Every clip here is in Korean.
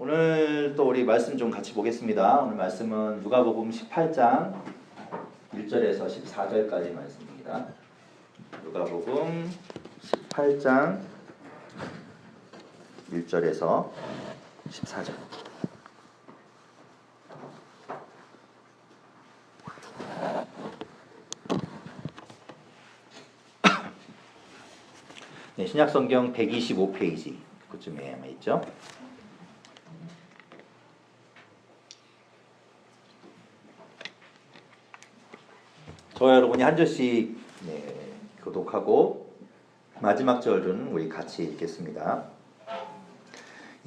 오늘 또 우리 말씀 좀 같이 보겠습니다. 오늘 말씀은 누가복음 18장 1절에서 14절까지 말씀입니다. 누가복음 18장 1절에서 14절. 네, 신약성경 125페이지 그쯤에 아마 있죠. 저와 여러분이 한 절씩 교독하고 마지막 절은 우리 같이 읽겠습니다.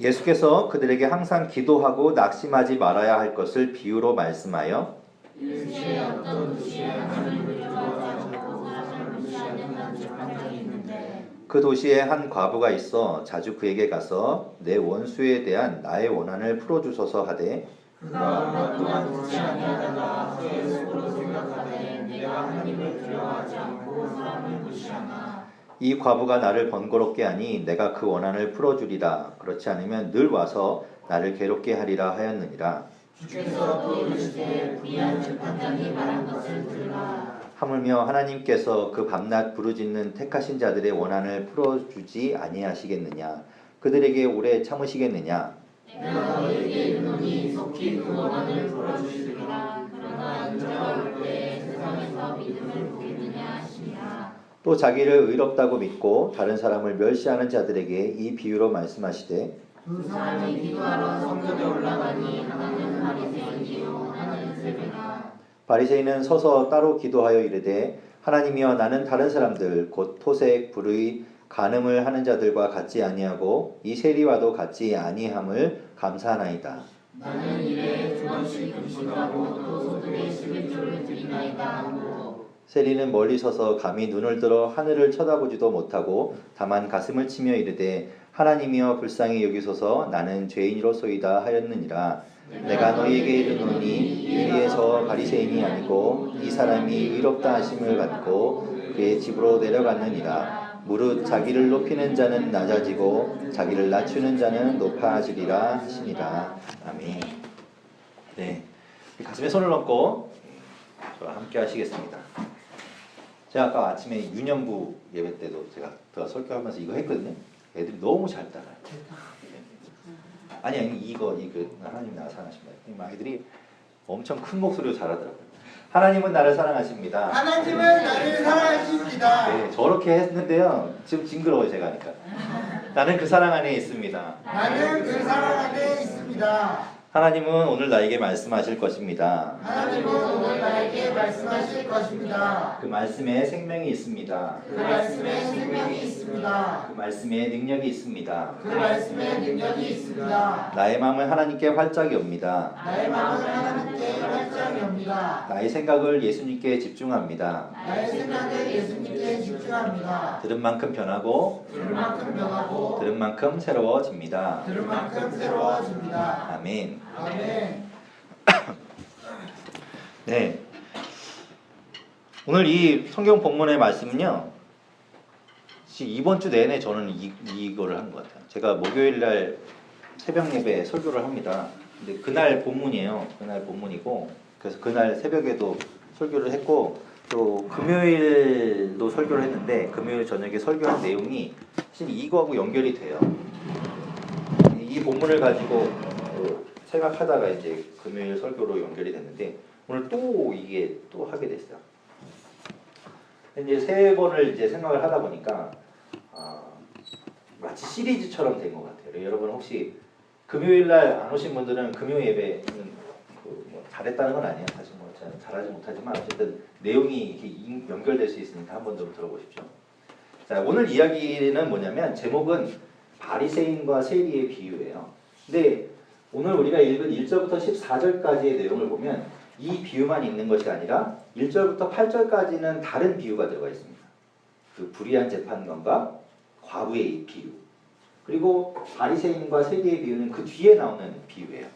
예수께서 그들에게 항상 기도하고 낙심하지 말아야 할 것을 비유로 말씀하여 일시에 어떤 도시에 하나님을 두려워하지 않고 사람을 무시하는 한 재판장이 있는데 그 도시에 한 과부가 있어 자주 그에게 가서 내 원수에 대한 나의 원한을 풀어주소서 하되 그가 얼마 동안 듣지 아니하다가 그의 속으로 생각하되 내가 하나님을 두려워하지 않고 사람을 무시하나 이 과부가 나를 번거롭게 하니 내가 그 원한을 풀어주리라. 그렇지 않으면 늘 와서 나를 괴롭게 하리라 하였느니라. 주께서 또 이르시되 불의한 재판장이 말한 것을 들으라. 하물며 하나님께서 그 밤낮 부르짖는 택하신 자들의 원한을 풀어주지 아니하시겠느냐. 그들에게 오래 참으시겠느냐. 내가 너희에게 이르노니 속히 그 원한을 풀어주시리라. 그러나 인자가 올 때에 세상에서 믿음을 보겠느냐 하시니라. 또 자기를 의롭다고 믿고 다른 사람을 멸시하는 자들에게 이 비유로 말씀하시되 두 사람이 기도하러 성전에 올라가니 하나는 바리새인이요 하나는 세리라. 바리새인은 서서 따로 기도하여 이르되 하나님이여 나는 다른 사람들 곧 토색 불의 간음을 하는 자들과 같지 아니하고 이 세리와도 같지 아니함을 감사하나이다. 나는 일에 2번씩 금식하고 또 소득의 11조를 드리나이다 하고 세리는 멀리 서서 감히 눈을 들어 하늘을 쳐다보지도 못하고 다만 가슴을 치며 이르되 하나님이여 불쌍히 여기소서 나는 죄인이로소이다 하였느니라. 내가 너희에게 이르노니 이에 저 바리새인이 아니고 이 사람이 의롭다 하심을 받고 그의 집으로 내려갔느니라. 무릇 자기를 높이는 자는 낮아지고 자기를 낮추는 자는 높아지리라 하시니라. 아멘. 네, 가슴에 손을 얹고 저와 함께 하시겠습니다. 제가 아까 아침에 유년부 예배 때도 제가 설교하면서 이거 했거든요. 애들이 너무 잘 따라요. 아니 이거 하나님 나를 사랑하십니다. 아이들이 엄청 큰 목소리로 잘하더라고요. 하나님은 나를 사랑하십니다. 하나님은 나를 사랑하십니다. 네, 저렇게 했는데요. 지금 징그러워요 제가 하니까. 나는 그 사랑 안에 있습니다. 나는 그 사랑 안에 있습니다. 하나님은 오늘 나에게 말씀하실 것입니다. 하나님은 오늘 나에게 말씀하실 것입니다. 그 말씀에 생명이 있습니다. 그 말씀에 생명이 있습니다. 그 말씀에 능력이 있습니다. 그 말씀에 능력이 있습니다. 나의 마음을 하나님께 활짝 엽니다. 나의 마음을 하나님께 활짝 엽니다. 나의 생각을 예수님께 집중합니다. 나의 생각을 예수님께 집중합니다. 들은 만큼 변하고 들을 만큼 변하고 들은 만큼 새로워집니다. 들을 만큼 새로워집니다. 아멘. 아멘. 네. 오늘 이 성경 본문의 말씀은요. 이번 주 내내 저는 이거를 한 것 같아요. 제가 목요일 날 새벽 예배 설교를 합니다. 근데 그날 본문이에요. 그날 본문이고 그래서 그날 새벽에도 설교를 했고 또 금요일도 설교를 했는데 금요일 저녁에 설교한 내용이 사실 이거하고 연결이 돼요. 이 본문을 가지고 생각하다가 이제 금요일 설교로 연결이 됐는데 오늘 또 이게 또 하게 됐어요. 이제 세 번을 이제 생각을 하다 보니까 마치 시리즈처럼 된 것 같아요. 여러분 혹시 금요일 날 안 오신 분들은 금요 예배는 뭐 잘했다는 건 아니에요. 사실 뭐 잘하지 못하지만 어쨌든 내용이 이렇게 연결될 수 있으니까 한번 좀 들어보십시오. 자, 오늘 이야기는 뭐냐면 제목은 바리새인과 세리의 비유예요. 근데 오늘 우리가 읽은 1절부터 14절까지의 내용을 보면 이 비유만 있는 것이 아니라 1절부터 8절까지는 다른 비유가 들어가 있습니다. 그 불의한 재판관과 과부의 비유. 그리고 바리새인과 세리의 비유는 그 뒤에 나오는 비유예요.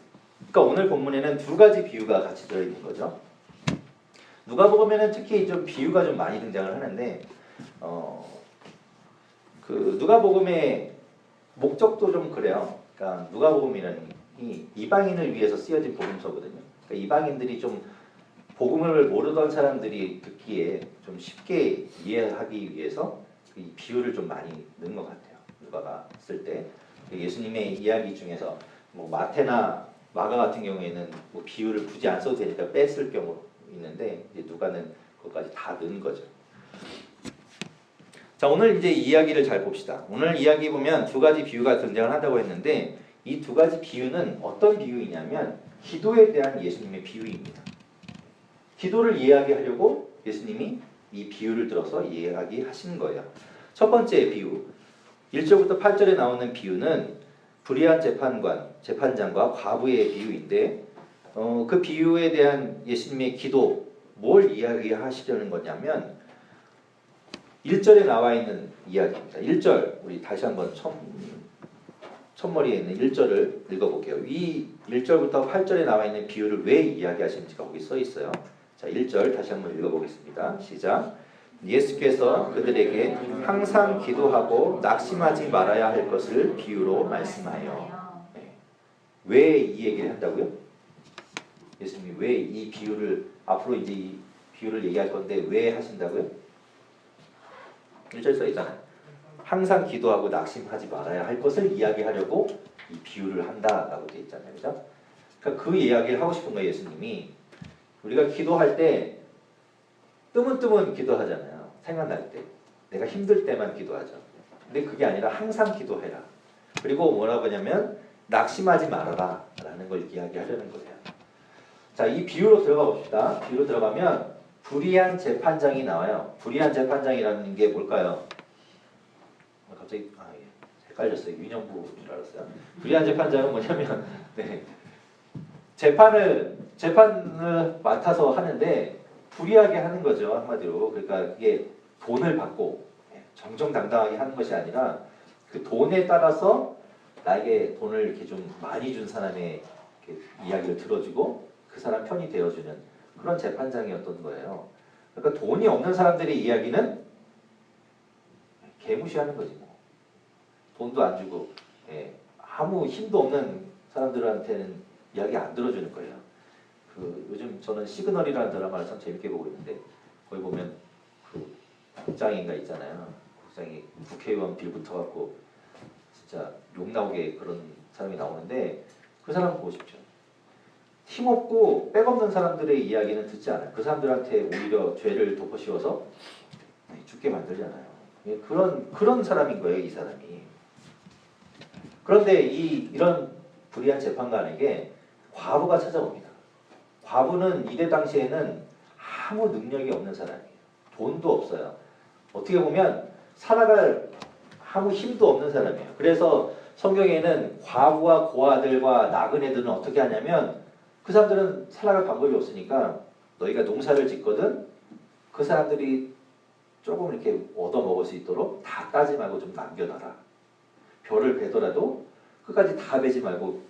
그러니까 오늘 본문에는 두 가지 비유가 같이 들어있는 거죠. 누가복음에는 특히 좀 비유가 좀 많이 등장을 하는데 그 누가복음의 목적도 좀 그래요. 그러니까 누가복음이라는 이방인을 위해서 쓰여진 복음서거든요. 그러니까 이방인들이 좀 복음을 모르던 사람들이 듣기에 좀 쉽게 이해하기 위해서 이 비유를 좀 많이 넣은 것 같아요. 누가가 쓸 때 예수님의 이야기 중에서 뭐 마태나 마가 같은 경우에는 뭐 비유를 굳이 안 써도 되니까 뺐을 경우 있는데 이제 누가는 그것까지 다 넣은 거죠. 자, 오늘 이제 이야기를 잘 봅시다. 오늘 이야기 보면 두 가지 비유가 등장을 한다고 했는데 이 두 가지 비유는 어떤 비유이냐면 기도에 대한 예수님의 비유입니다. 기도를 이야기하려고 예수님이 이 비유를 들어서 이야기하신 거예요. 첫 번째 비유, 1절부터 8절에 나오는 비유는 불의한 재판장과 과부의 비유인데 그 비유에 대한 예수님의 기도, 뭘 이야기하시려는 거냐면 1절에 나와 있는 이야기입니다. 1절, 우리 다시 한번 첫머리에 있는 1절을 읽어볼게요. 이 1절부터 8절에 나와 있는 비유를 왜 이야기하시는지가 거기 써 있어요. 자, 1절 다시 한번 읽어보겠습니다. 시작. 예수께서 그들에게 항상 기도하고 낙심하지 말아야 할 것을 비유로 말씀하여. 네. 왜 이 얘기를 한다고요? 예수님이 왜 이 비유를, 앞으로 이제 이 비유를 얘기할 건데 왜 하신다고요? 1절 써 있잖아요. 항상 기도하고 낙심하지 말아야 할 것을 이야기하려고 이 비유를 한다라고 되어 있잖아요. 그죠? 그러니까 그 이야기를 하고 싶은 거예요. 예수님이. 우리가 기도할 때 뜨문뜨문 기도하잖아요. 생각날 때. 내가 힘들 때만 기도하죠. 근데 그게 아니라 항상 기도해라. 그리고 뭐라고 하냐면 낙심하지 말아라 라는 걸 이야기하려는 거예요. 자, 이 비유로 들어가 봅시다. 비유로 들어가면 불의한 재판장이 나와요. 불의한 재판장이라는 게 뭘까요? 갑자기 헷갈렸어요. 유년부인 줄 알았어요. 불의한 재판장은 뭐냐면 네. 재판을 맡아서 하는데 불의하게 하는 거죠. 한마디로. 그러니까 이게 돈을 받고 정정당당하게 하는 것이 아니라 그 돈에 따라서 나에게 돈을 이렇게 좀 많이 준 사람의 이야기를 들어주고 그 사람 편이 되어주는 그런 재판장이었던 거예요. 그러니까 돈이 없는 사람들의 이야기는 개무시하는 거지 뭐. 돈도 안 주고 아무 힘도 없는 사람들한테는 이야기 안 들어주는 거예요. 요즘 저는 시그널이라는 드라마를 참 재밌게 보고 있는데 거기 보면 그 국장인가 있잖아요. 국장이 국회의원 빌 붙어갖고 진짜 욕 나오게 그런 사람이 나오는데 그 사람 보고 싶죠. 힘없고 백없는 사람들의 이야기는 듣지 않아요. 그 사람들한테 오히려 죄를 덮어씌워서 죽게 만들잖아요. 그런 사람인 거예요, 이 사람이. 그런데 이런 불의한 재판관에게 과부가 찾아옵니다. 과부는 이때 당시에는 아무 능력이 없는 사람이에요. 돈도 없어요. 어떻게 보면 살아갈 아무 힘도 없는 사람이에요. 그래서 성경에는 과부와 고아들과 나그네들은 어떻게 하냐면 그 사람들은 살아갈 방법이 없으니까 너희가 농사를 짓거든 그 사람들이 조금 이렇게 얻어먹을 수 있도록 다 따지 말고 좀 남겨놔라. 벼를 베더라도 끝까지 다 베지 말고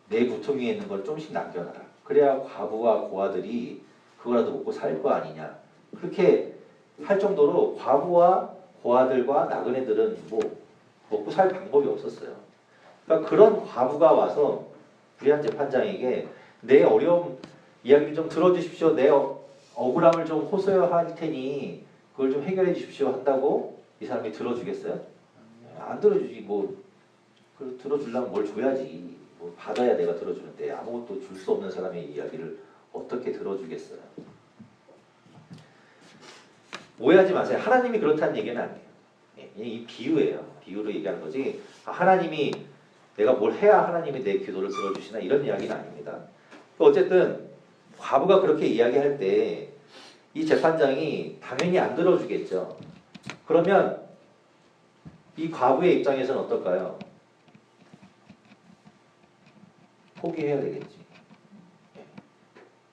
내 구덩이에 있는 걸 조금씩 남겨놔라. 그래야 과부와 고아들이 그거라도 먹고 살 거 아니냐. 그렇게 할 정도로 과부와 고아들과 나그네들은 뭐 먹고 살 방법이 없었어요. 그러니까 그런 과부가 와서 불의한 재판장에게 내 어려움 이야기 좀 들어주십시오. 내 억울함을 좀 호소할 테니 그걸 좀 해결해 주십시오 한다고 이 사람이 들어주겠어요? 안 들어주지. 뭐 들어주려면 뭘 줘야지. 뭐 받아야 내가 들어주는데 아무것도 줄 수 없는 사람의 이야기를 어떻게 들어주겠어요? 오해하지 마세요. 하나님이 그렇다는 얘기는 아니에요. 이 비유예요. 비유로 얘기하는 거지. 하나님이 내가 뭘 해야 하나님이 내 기도를 들어주시나 이런 이야기는 아닙니다. 어쨌든 과부가 그렇게 이야기할 때 이 재판장이 당연히 안 들어주겠죠. 그러면 이 과부의 입장에서는 어떨까요? 포기해야 되겠지.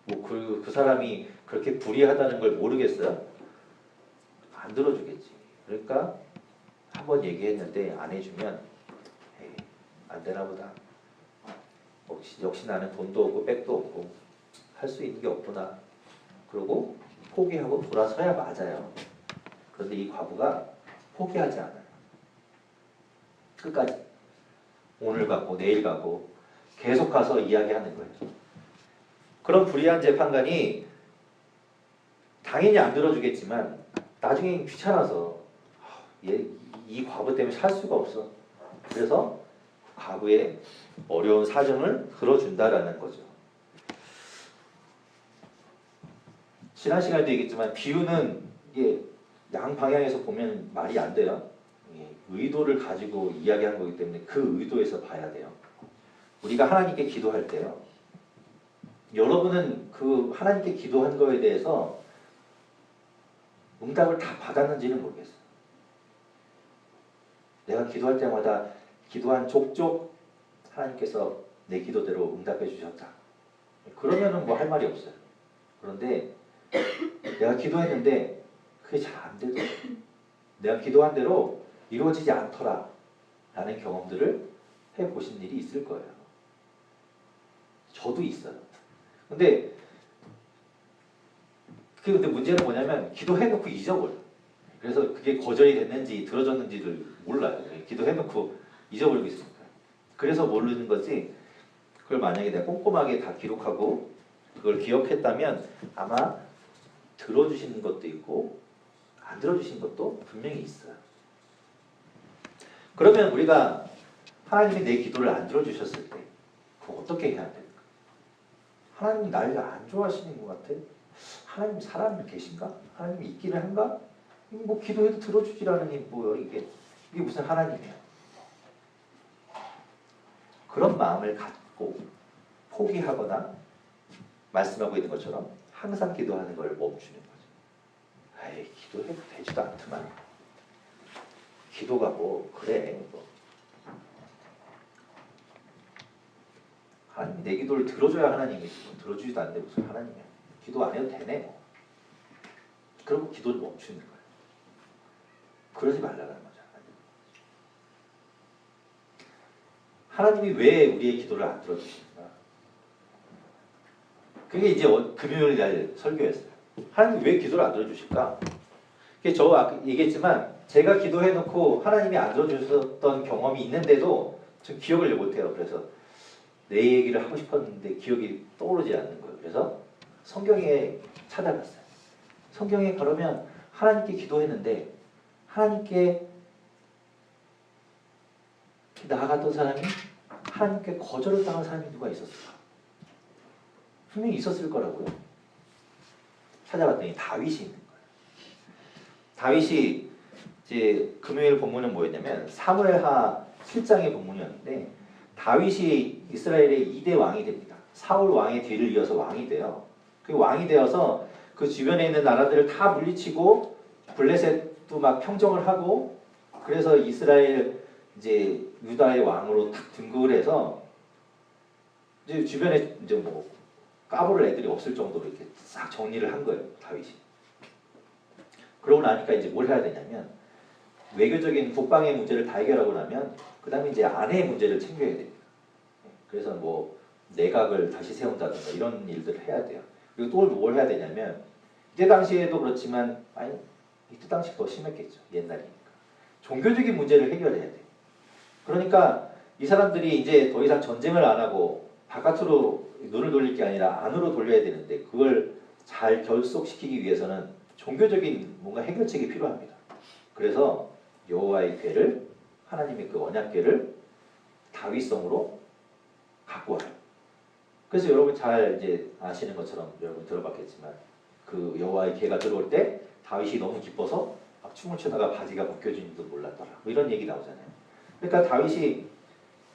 뭐 그 사람이 그렇게 불의하다는 걸 모르겠어요? 안 들어주겠지. 그러니까 한번 얘기했는데 안 해주면 에이, 안 되나 보다. 역시 나는 돈도 없고 백도 없고 할 수 있는 게 없구나. 그러고 포기하고 돌아서야 맞아요. 그런데 이 과부가 포기하지 않아요. 끝까지. 오늘 가고 내일 가고 계속 가서 이야기하는 거예요. 그런 불의한 재판관이 당연히 안 들어주겠지만 나중에 귀찮아서 이 과부 때문에 살 수가 없어. 그래서 과부의 어려운 사정을 들어준다라는 거죠. 지난 시간에도 얘기했지만 비유는 이게 양방향에서 보면 말이 안 돼요. 의도를 가지고 이야기한 거기 때문에 그 의도에서 봐야 돼요. 우리가 하나님께 기도할 때요. 여러분은 그 하나님께 기도한 거에 대해서 응답을 다 받았는지는 모르겠어요. 내가 기도할 때마다 기도한 족족 하나님께서 내 기도대로 응답해 주셨다. 그러면은 뭐 할 말이 없어요. 그런데 내가 기도했는데 그게 잘 안 되더라. 내가 기도한 대로 이루어지지 않더라. 라는 경험들을 해보신 일이 있을 거예요. 저도 있어요. 근데 문제는 뭐냐면 기도해놓고 잊어버려. 그래서 그게 거절이 됐는지 들어졌는지를 몰라요. 기도해놓고 잊어버리고 있으니까. 그래서 모르는 거지. 그걸 만약에 내가 꼼꼼하게 다 기록하고 그걸 기억했다면 아마 들어주시는 것도 있고 안 들어주시는 것도 분명히 있어요. 그러면 우리가 하나님이 내 기도를 안 들어주셨을 때 그거 어떻게 해야 될까? 하나님이 나를 안 좋아하시는 것 같아? 하나님 사람이 계신가? 하나님이 있기는 한가? 뭐 기도해도 들어주지라느니 뭐요 이게 무슨 하나님이야? 그런 마음을 갖고 포기하거나 말씀하고 있는 것처럼 항상 기도하는 걸 멈추는 거죠. 에이 기도해도 되지도 않더만. 기도가 뭐 그래 뭐. 하나님 내 기도를 들어줘야 하나님이지 뭐. 들어주지도 않는데 무슨 하나님이야. 기도 안 해도 되네 뭐. 그러고 기도를 멈추는 거예요. 그러지 말라는 거죠. 하나님이 왜 우리의 기도를 안 들어주시는가? 그게 이제 금요일 날 설교였어요. 하나님이 왜 기도를 안 들어주실까? 그게 저 아까 얘기했지만 제가 기도해놓고 하나님이 안 들어주셨던 경험이 있는데도 전 기억을 못해요. 그래서 내 얘기를 하고 싶었는데 기억이 떠오르지 않는 거예요. 그래서 성경에 찾아갔어요. 성경에 가려면 하나님께 기도했는데 하나님께 나아갔던 사람이 하나님께 거절을 당한 사람이 누가 있었을까? 분명히 있었을 거라고요. 찾아봤더니 다윗이 있는 거예요. 다윗이 이제 금요일 본문은 뭐였냐면 사무엘하 7장의 본문이었는데 다윗이 이스라엘의 2대 왕이 됩니다. 사울 왕의 뒤를 이어서 왕이 돼요. 그 왕이 되어서 그 주변에 있는 나라들을 다 물리치고 블레셋도 막 평정을 하고 그래서 이스라엘 이제 유다의 왕으로 탁 등극을 해서 이제 주변에 이제 뭐 까부를 애들이 없을 정도로 이렇게 싹 정리를 한 거예요. 다윗이. 그러고 나니까 이제 뭘 해야 되냐면 외교적인 국방의 문제를 다 해결하고 나면 그 다음에 이제 아내의 문제를 챙겨야 됩니다. 그래서 뭐 내각을 다시 세운다든가 이런 일들을 해야 돼요. 그리고 또 뭘 해야 되냐면 이때 당시에도 그렇지만 아니 이때 당시 더 심했겠죠. 옛날이니까. 종교적인 문제를 해결해야 돼요. 그러니까 이 사람들이 이제 더 이상 전쟁을 안 하고 바깥으로 눈을 돌릴 게 아니라 안으로 돌려야 되는데 그걸 잘 결속시키기 위해서는 종교적인 뭔가 해결책이 필요합니다. 그래서 여호와의 궤를 하나님의 그 언약궤를 다윗성으로 갖고 와요. 그래서 여러분 잘 이제 아시는 것처럼 여러분 들어봤겠지만 그 여호와의 궤가 들어올 때 다윗이 너무 기뻐서 막 춤을 추다가 바지가 벗겨진 줄 몰랐더라. 뭐 이런 얘기 나오잖아요. 그러니까 다윗이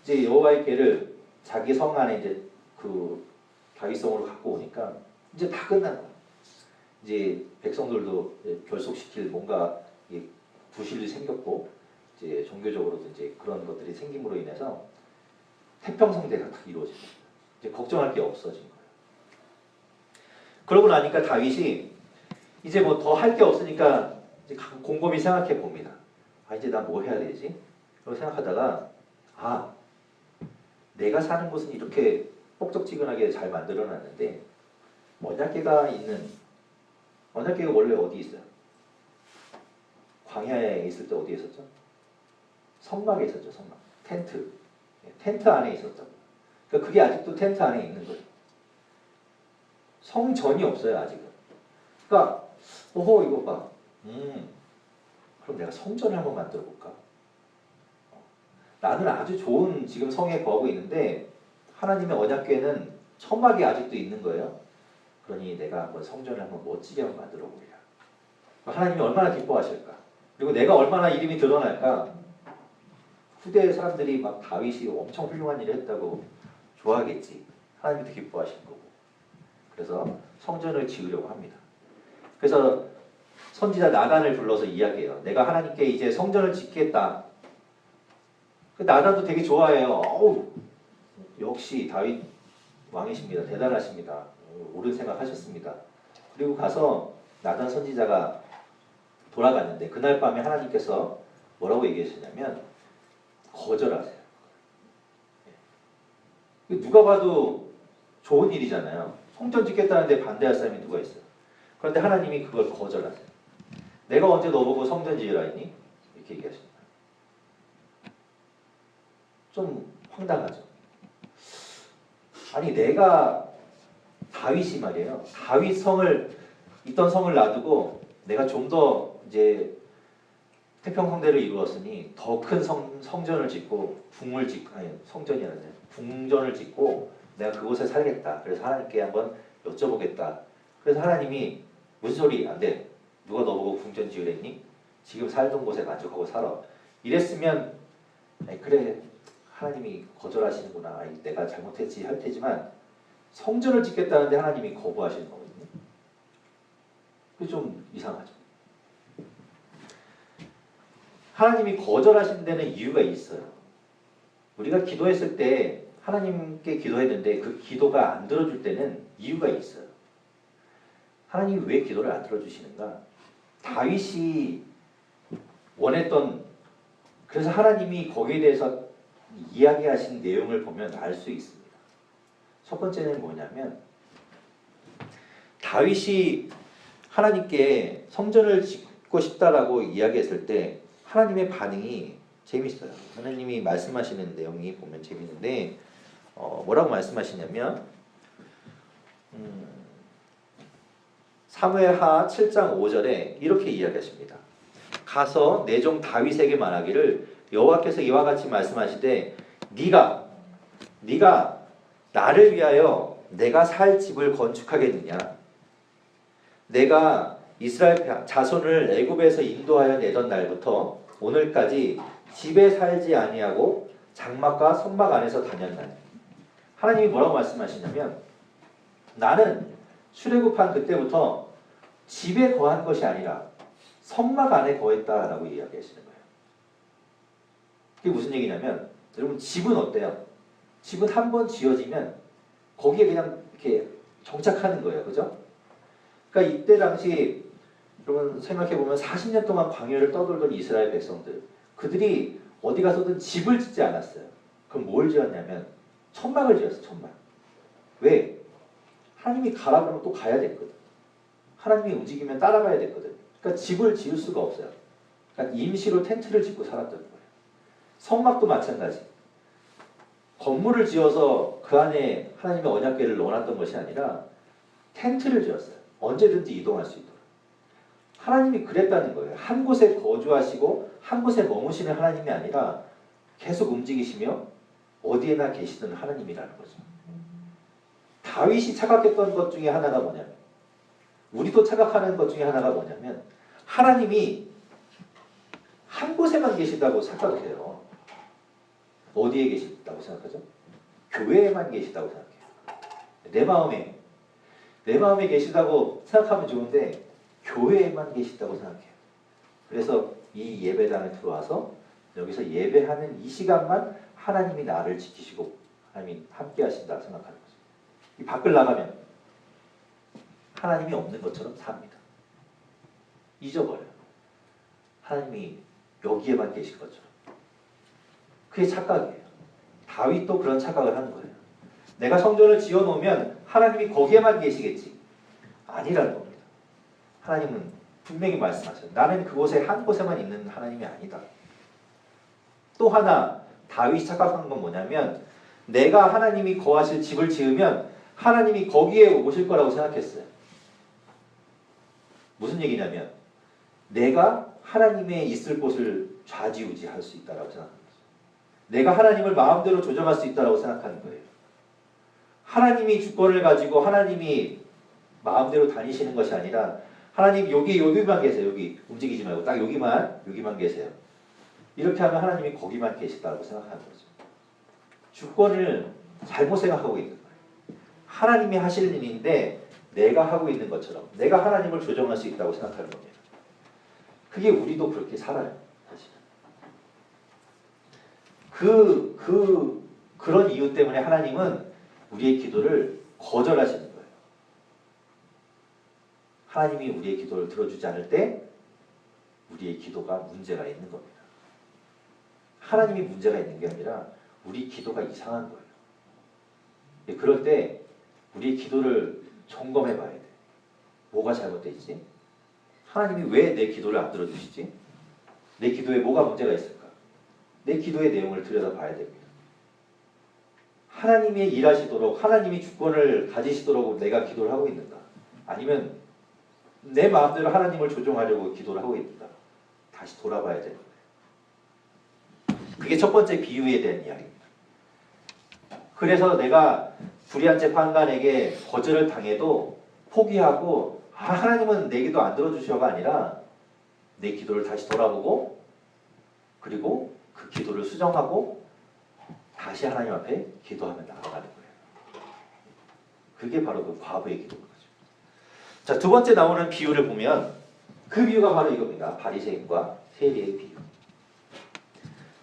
이제 여호와의 궤를 자기 성 안에 이제 그 다윗성으로 갖고 오니까 이제 다 끝난 거야. 이제 백성들도 결속시킬 뭔가 부실이 생겼고 이제 종교적으로도 이제 그런 것들이 생김으로 인해서 태평성대가 딱 이루어진 거예요. 이제 걱정할 게 없어진 거예요. 그러고 나니까 다윗이 이제 뭐 더 할 게 없으니까 이제 곰곰이 생각해 봅니다. 아 이제 나 뭐 해야 되지? 그러고 생각하다가 아 내가 사는 곳은 이렇게 뻑적지근하게 잘 만들어놨는데 언약궤가 있는 언약궤가 원래 어디 있어요? 광야에 있을 때 어디에 있었죠? 성막에 있었죠. 성막. 텐트. 텐트 안에 있었죠. 그러니까 그게 아직도 텐트 안에 있는 거예요. 성전이 없어요 아직은. 그러니까 오호 이거 봐. 그럼 내가 성전을 한번 만들어 볼까? 나는 아주 좋은 지금 성에 거하고 있는데 하나님의 언약궤는 천막이 아직도 있는 거예요. 그러니 내가 한번 성전을 한번 멋지게 한번 만들어 보리라. 하나님이 얼마나 기뻐하실까? 그리고 내가 얼마나 이름이 드러날까? 후대 사람들이 막 다윗이 엄청 훌륭한 일을 했다고 좋아하겠지. 하나님도 기뻐하실 거고. 그래서 성전을 지으려고 합니다. 그래서 선지자 나단을 불러서 이야기해요. 내가 하나님께 이제 성전을 짓겠다. 나단도 되게 좋아해요. 어우, 역시 다윗 왕이십니다. 대단하십니다. 옳은 생각하셨습니다. 그리고 가서 나단 선지자가 돌아갔는데 그날 밤에 하나님께서 뭐라고 얘기하시냐면 거절하세요. 누가 봐도 좋은 일이잖아요. 성전 짓겠다는데 반대할 사람이 누가 있어요. 그런데 하나님이 그걸 거절하세요. 내가 언제 너보고 성전 지으라 했니? 이렇게 얘기하십니다. 좀 황당하죠. 아니 내가 다윗이 말이에요. 다윗 성을 있던 성을 놔두고 내가 좀 더 이제 태평성대를 이루었으니 더 큰 성전을 짓고 궁을 짓고 아니 성전이라네 궁전을 짓고 내가 그곳에 살겠다. 그래서 하나님께 한번 여쭤보겠다. 그래서 하나님이 무슨 소리 안 돼. 누가 너보고 궁전 지으랬니? 지금 살던 곳에 만족하고 살아. 이랬으면 아니, 그래 하나님이 거절하시는구나. 아니, 내가 잘못했지 할 테지만 성전을 짓겠다는데 하나님이 거부하시는 거거든요. 그게 좀 이상하죠. 하나님이 거절하시는 데는 이유가 있어요. 우리가 기도했을 때 하나님께 기도했는데 그 기도가 안 들어줄 때는 이유가 있어요. 하나님이 왜 기도를 안 들어주시는가? 다윗이 원했던 그래서 하나님이 거기에 대해서 이야기하신 내용을 보면 알 수 있습니다. 첫 번째는 뭐냐면 다윗이 하나님께 성전을 짓고 싶다라고 이야기했을 때 하나님의 반응이 재밌어요. 하나님이 말씀하시는 내용이 보면 재밌는데 뭐라고 말씀하시냐면 사무엘하 7장 5절에 이렇게 이야기하십니다. 가서 내 종 다윗에게 말하기를 여호와께서 이와 같이 말씀하시되 네가 나를 위하여 내가 살 집을 건축하겠느냐? 내가 이스라엘 자손을 애굽에서 인도하여 내던 날부터 오늘까지 집에 살지 아니하고 장막과 성막 안에서 다녔나니. 하나님이 뭐라고 말씀하시냐면 나는 출애굽한 그때부터 집에 거한 것이 아니라 성막 안에 거했다라고 이야기하시는 거예요. 그게 무슨 얘기냐면 여러분 집은 어때요? 집은 한 번 지어지면 거기에 그냥 이렇게 정착하는 거예요. 그죠? 그러니까 이때 당시 여러분 생각해보면 40년 동안 광야를 떠돌던 이스라엘 백성들 그들이 어디 가서든 집을 짓지 않았어요. 그럼 뭘 지었냐면 천막을 지었어요. 천막. 왜? 하나님이 가라 그러면 또 가야 됐거든. 하나님이 움직이면 따라가야 됐거든. 그러니까 집을 지을 수가 없어요. 그러니까 임시로 텐트를 짓고 살았던 거예요. 성막도 마찬가지. 건물을 지어서 그 안에 하나님의 언약궤를 넣어놨던 것이 아니라 텐트를 지었어요. 언제든지 이동할 수 있도록. 하나님이 그랬다는 거예요. 한 곳에 거주하시고 한 곳에 머무시는 하나님이 아니라 계속 움직이시며 어디에나 계시던 하나님이라는 거죠. 다윗이 착각했던 것 중에 하나가 뭐냐면 우리도 착각하는 것 중에 하나가 뭐냐면 하나님이 한 곳에만 계시다고 착각해요. 어디에 계시다고 생각하죠? 교회에만 계시다고 생각해요. 내 마음에 계시다고 생각하면 좋은데 교회에만 계시다고 생각해요. 그래서 이 예배당에 들어와서 여기서 예배하는 이 시간만 하나님이 나를 지키시고 하나님이 함께 하신다 생각하는 거죠. 이 밖을 나가면 하나님이 없는 것처럼 삽니다. 잊어버려요. 하나님이 여기에만 계실 것처럼. 그게 착각이에요. 다윗도 그런 착각을 하는 거예요. 내가 성전을 지어놓으면 하나님이 거기에만 계시겠지. 아니라는 겁니다. 하나님은 분명히 말씀하셔요. 나는 그곳에 한 곳에만 있는 하나님이 아니다. 또 하나 다윗이 착각한 건 뭐냐면 내가 하나님이 거하실 집을 지으면 하나님이 거기에 오실 거라고 생각했어요. 무슨 얘기냐면 내가 하나님의 있을 곳을 좌지우지할 수 있다라고 생각합니다. 내가 하나님을 마음대로 조정할 수 있다라고 생각하는 거예요. 하나님이 주권을 가지고 하나님이 마음대로 다니시는 것이 아니라 하나님 여기만 계세요. 여기 움직이지 말고 딱 여기만 계세요. 이렇게 하면 하나님이 거기만 계시다고 생각하는 거죠. 주권을 잘못 생각하고 있는 거예요. 하나님이 하실 일인데 내가 하고 있는 것처럼 내가 하나님을 조정할 수 있다고 생각하는 겁니다. 그게 우리도 그렇게 살아요. 사실은. 그런 이유 때문에 하나님은 우리의 기도를 거절하시는 거예요. 하나님이 우리의 기도를 들어주지 않을 때 우리의 기도가 문제가 있는 겁니다. 하나님이 문제가 있는 게 아니라 우리 기도가 이상한 거예요. 그럴 때 우리의 기도를 점검해 봐야 돼. 뭐가 잘못되어 있지? 하나님이 왜 내 기도를 안 들어주시지? 내 기도에 뭐가 문제가 있을까? 내 기도의 내용을 들여다봐야 됩니다. 하나님이 일하시도록 하나님이 주권을 가지시도록 내가 기도를 하고 있는가? 아니면 내 마음대로 하나님을 조종하려고 기도를 하고 있는가? 다시 돌아봐야 되는 거예요. 그게 첫 번째 비유에 대한 이야기입니다. 그래서 내가 불의한 재판관에게 거절을 당해도 포기하고 하나님은 내 기도 안 들어주셔가 아니라 내 기도를 다시 돌아보고 그리고 그 기도를 수정하고 다시 하나님 앞에 기도하며 나아가는 거예요. 그게 바로 그 과부의 기도인 거죠. 자, 두 번째 나오는 비유를 보면 그 비유가 바로 이겁니다. 바리새인과 세리의 비유.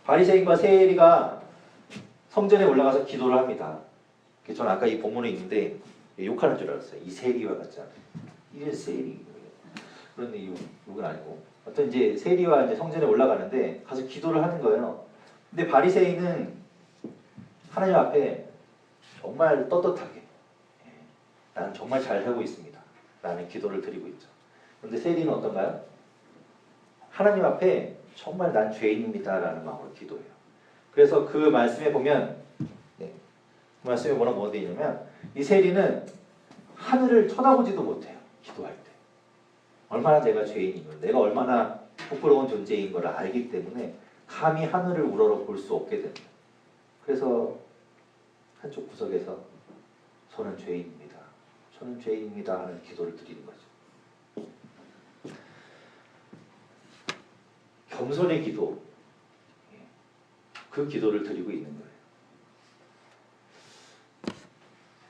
바리새인과 세리가 성전에 올라가서 기도를 합니다. 저는 아까 이 본문에 있는데 욕하는 줄 알았어요. 이 세리와 같지 않아요. 이게 세리. 그런데 욕은 아니고. 어떤 이제 세리와 이제 성전에 올라가는데 가서 기도를 하는 거예요. 근데 바리새인은 하나님 앞에 정말 떳떳하게 나는 정말 잘 살고 있습니다. 라는 기도를 드리고 있죠. 그런데 세리는 어떤가요? 하나님 앞에 정말 난 죄인입니다. 라는 마음으로 기도해요. 그래서 그 말씀에 보면 그 말씀에 뭐라고 되어 있냐면 이 세리는 하늘을 쳐다보지도 못해요. 기도할 때. 얼마나 내가 죄인이고 내가 얼마나 부끄러운 존재인 걸 알기 때문에 감히 하늘을 우러러 볼 수 없게 됩니다. 그래서 한쪽 구석에서 저는 죄인입니다. 저는 죄인입니다 하는 기도를 드리는 거죠. 겸손의 기도. 그 기도를 드리고 있는 거예요.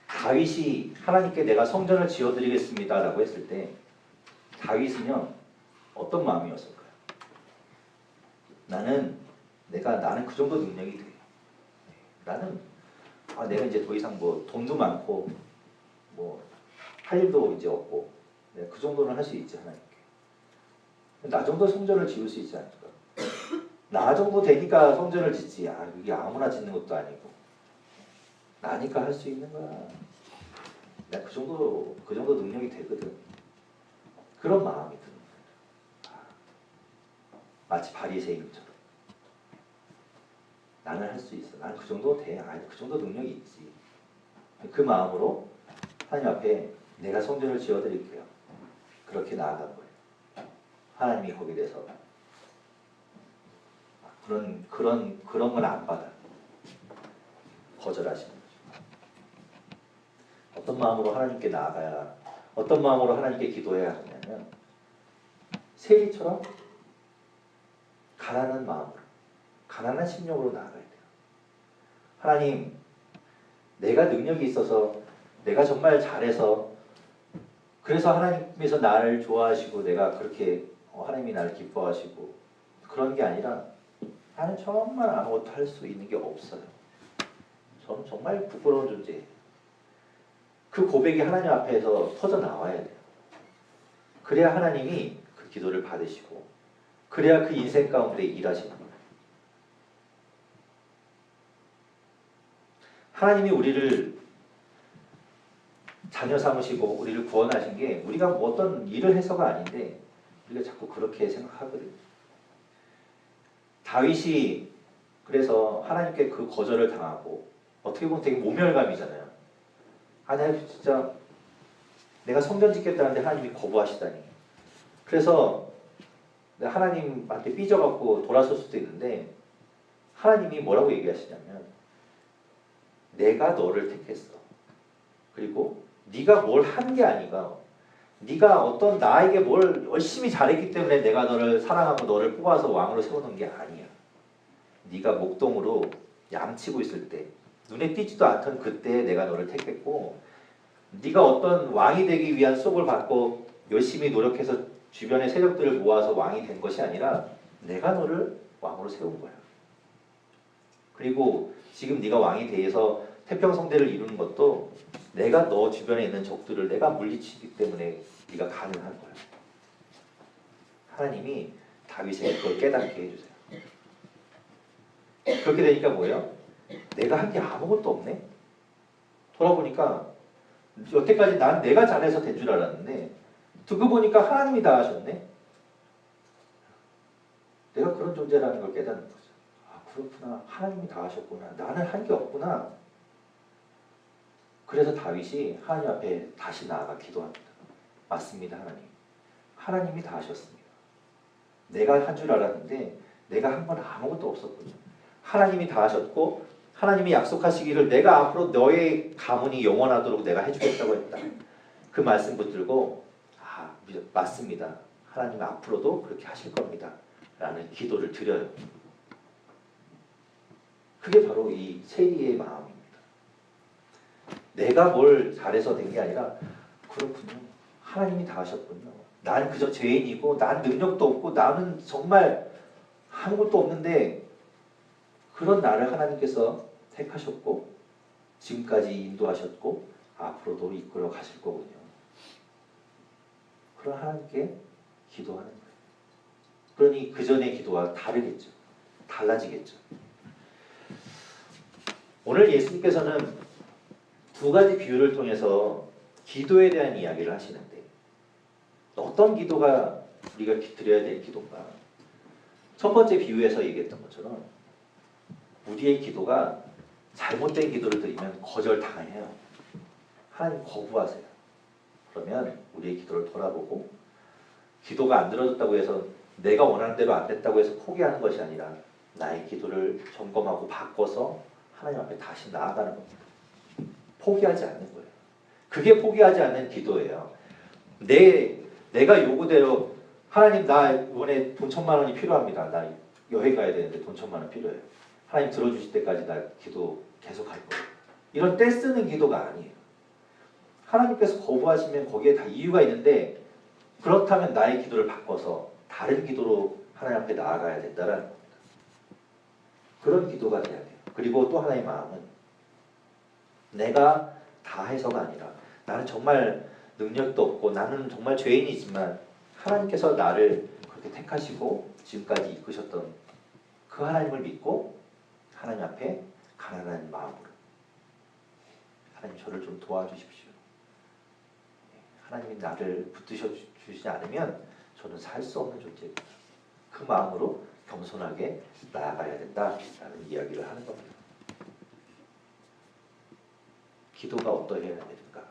다윗이 하나님께 내가 성전을 지어드리겠습니다 라고 했을 때 다윗은요 어떤 마음이었을까요? 나는 그 정도 능력이 돼. 나는 내가 이제 더 이상 뭐 돈도 많고 뭐 할 일도 이제 없고 내가 그 정도는 할 수 있지 하나님께. 나 정도 성전을 지을 수 있지 않을까? 나 정도 되니까 성전을 짓지. 이게 아무나 짓는 것도 아니고 나니까 할 수 있는 거야. 내가 그 정도 능력이 되거든. 그런 마음이 드는 거예요. 마치 바리새인처럼 나는 할 수 있어. 나는 그 정도 돼. 그 정도 능력이 있지. 그 마음으로 하나님 앞에 내가 성전을 지어드릴게요. 그렇게 나아간 거예요. 하나님이 거기에 대해서 그런 건 안 받아. 거절하시는 거죠. 어떤 마음으로 하나님께 나아가야, 어떤 마음으로 하나님께 기도해야 하냐면 세리처럼 가난한 마음으로, 가난한 심령으로 나아가야 돼요. 하나님, 내가 능력이 있어서, 내가 정말 잘해서, 그래서 하나님께서 나를 좋아하시고 내가 그렇게 하나님이 나를 기뻐하시고 그런 게 아니라 나는 정말 아무것도 할 수 있는 게 없어요. 저는 정말 부끄러운 존재예요. 그 고백이 하나님 앞에서 터져 나와야 돼요. 그래야 하나님이 그 기도를 받으시고 그래야 그 인생 가운데 일하시는 거예요. 하나님이 우리를 자녀 삼으시고 우리를 구원하신 게 우리가 뭐 어떤 일을 해서가 아닌데 우리가 자꾸 그렇게 생각하거든요. 다윗이 그래서 하나님께 그 거절을 당하고 어떻게 보면 되게 모멸감이잖아요. 아니 진짜 내가 성전 짓겠다는데 하나님이 거부하시다니. 그래서 하나님한테 삐져갖고 돌아설 수도 있는데 하나님이 뭐라고 얘기하시냐면 내가 너를 택했어. 그리고 네가 뭘 한 게 아니라 네가 어떤 나에게 뭘 열심히 잘했기 때문에 내가 너를 사랑하고 너를 뽑아서 왕으로 세우는 게 아니야. 네가 목동으로 양치고 있을 때 눈에 띄지도 않던 그때 내가 너를 택했고 네가 어떤 왕이 되기 위한 수업을 받고 열심히 노력해서 주변의 세력들을 모아서 왕이 된 것이 아니라 내가 너를 왕으로 세운 거야. 그리고 지금 네가 왕이 돼서 태평성대를 이루는 것도 내가 너 주변에 있는 적들을 내가 물리치기 때문에 네가 가능한 거야. 하나님이 다윗에게 그걸 깨닫게 해주세요. 그렇게 되니까 뭐예요? 내가 한 게 아무것도 없네? 돌아보니까 여태까지 난 내가 잘해서 된 줄 알았는데 두고 보니까 하나님이 다 하셨네? 내가 그런 존재라는 걸 깨닫는 거죠. 아 그렇구나. 하나님이 다 하셨구나. 나는 한 게 없구나. 그래서 다윗이 하나님 앞에 다시 나아가 기도합니다. 맞습니다 하나님. 하나님이 다 하셨습니다. 내가 한 줄 알았는데 내가 한 건 아무것도 없었군요. 하나님이 다 하셨고 하나님이 약속하시기를 내가 앞으로 너의 가문이 영원하도록 내가 해주겠다고 했다. 그 말씀 붙들고 아 맞습니다. 하나님 앞으로도 그렇게 하실 겁니다. 라는 기도를 드려요. 그게 바로 이 세리의 마음입니다. 내가 뭘 잘해서 된 게 아니라 그렇군요. 하나님이 다 하셨군요. 난 그저 죄인이고 난 능력도 없고 나는 정말 아무것도 없는데 그런 나를 하나님께서 택하셨고 지금까지 인도하셨고 앞으로도 이끌어 가실 거군요. 그런 하나님께 기도하는 거예요. 그러니 그 전의 기도와 다르겠죠. 달라지겠죠. 오늘 예수님께서는 두 가지 비유를 통해서 기도에 대한 이야기를 하시는데 어떤 기도가 우리가 드려야 될 기도인가? 첫 번째 비유에서 얘기했던 것처럼 우리의 기도가 잘못된 기도를 드리면 거절당해요. 하나님 거부하세요. 그러면 우리의 기도를 돌아보고 기도가 안 들어졌다고 해서 내가 원하는 대로 안 됐다고 해서 포기하는 것이 아니라 나의 기도를 점검하고 바꿔서 하나님 앞에 다시 나아가는 겁니다. 포기하지 않는 거예요. 그게 포기하지 않는 기도예요. 내가 요구대로 하나님 나 이번에 돈 1,000,000원이 필요합니다. 나 여행 가야 되는데 돈 1,000,000원 필요해요. 하나님 들어주실 때까지 나 기도 계속 할 거예요. 이런 떼쓰는 기도가 아니에요. 하나님께서 거부하시면 거기에 다 이유가 있는데 그렇다면 나의 기도를 바꿔서 다른 기도로 하나님 앞에 나아가야 된다는 겁니다. 그런 기도가 돼야 돼요. 그리고 또 하나의 마음은 내가 다 해서가 아니라 나는 정말 능력도 없고 나는 정말 죄인이지만 하나님께서 나를 그렇게 택하시고 지금까지 이끄셨던 그 하나님을 믿고 하나님 앞에 가난한 마음으로 하나님 저를 좀 도와주십시오. 하나님이 나를 붙드셔 주시지 않으면 저는 살 수 없는 존재입니다. 그 마음으로 겸손하게 나아가야 된다라는 이야기를 하는 겁니다. 기도가 어떠해야 되는가?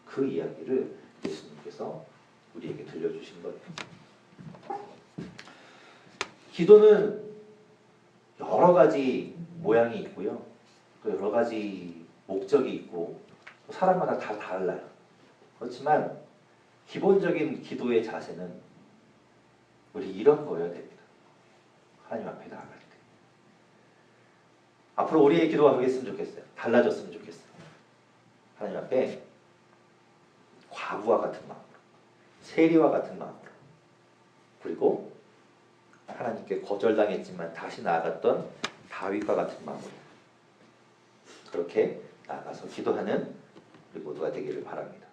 그 이야기를 예수님께서 우리에게 들려주신 거예요. 기도는 여러 가지 모양이 있고요. 또 여러 가지 목적이 있고 사람마다 다 달라요. 그렇지만 기본적인 기도의 자세는 우리 이런 거여야 됩니다. 하나님 앞에 나아갈 때. 앞으로 우리의 기도가 그랬으면 좋겠어요. 달라졌으면 좋겠어요. 하나님 앞에 과부와 같은 마음으로, 세리와 같은 마음으로, 그리고 하나님께 거절당했지만 다시 나아갔던 다윗과 같은 마음으로 그렇게 나아가서 기도하는 우리 모두가 되기를 바랍니다.